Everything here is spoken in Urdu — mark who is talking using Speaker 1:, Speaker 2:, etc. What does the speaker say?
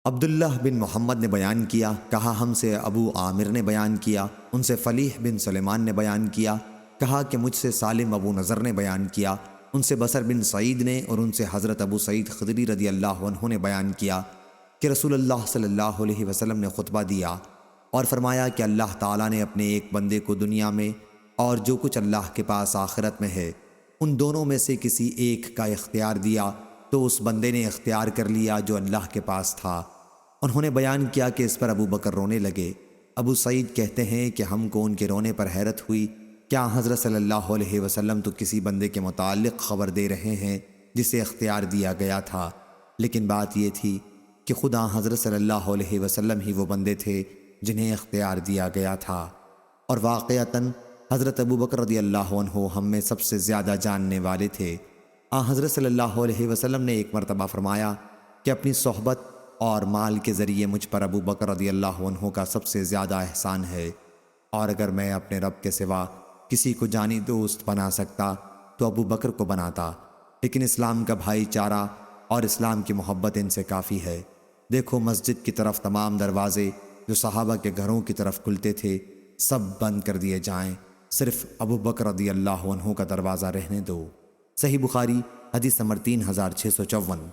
Speaker 1: عبداللہ بن محمد نے بیان کیا، کہا ہم سے ابو عامر نے بیان کیا، ان سے فلیح بن سلیمان نے بیان کیا، کہا کہ مجھ سے سالم ابو نضر نے بیان کیا، ان سے بصر بن سعید نے اور ان سے حضرت ابو سعید خدری رضی اللہ عنہ نے بیان کیا کہ رسول اللہ صلی اللہ علیہ وسلم نے خطبہ دیا اور فرمایا کہ اللہ تعالیٰ نے اپنے ایک بندے کو دنیا میں اور جو کچھ اللہ کے پاس آخرت میں ہے ان دونوں میں سے کسی ایک کا اختیار دیا تو اس بندے نے اختیار کر لیا جو اللہ کے پاس تھا۔ انہوں نے بیان کیا کہ اس پر ابو بکر رونے لگے۔ ابو سعید کہتے ہیں کہ ہم کو ان کے رونے پر حیرت ہوئی، کیا حضرت صلی اللہ علیہ وسلم تو کسی بندے کے متعلق خبر دے رہے ہیں جسے اختیار دیا گیا تھا، لیکن بات یہ تھی کہ خدا حضرت صلی اللہ علیہ وسلم ہی وہ بندے تھے جنہیں اختیار دیا گیا تھا، اور واقعتاً حضرت ابو بکر رضی اللہ عنہ ہم میں سب سے زیادہ جاننے والے تھے۔ حضرت صلی اللہ علیہ وسلم نے ایک مرتبہ فرمایا کہ اپنی صحبت اور مال کے ذریعے مجھ پر ابو بکر رضی اللہ عنہ کا سب سے زیادہ احسان ہے، اور اگر میں اپنے رب کے سوا کسی کو جانی دوست بنا سکتا تو ابو بکر کو بناتا، لیکن اسلام کا بھائی چارہ اور اسلام کی محبت ان سے کافی ہے۔ دیکھو مسجد کی طرف تمام دروازے جو صحابہ کے گھروں کی طرف کھلتے تھے سب بند کر دیے جائیں، صرف ابو بکر رضی اللہ عنہ کا دروازہ رہنے دو۔ صحیح بخاری حدیث نمبر 3654۔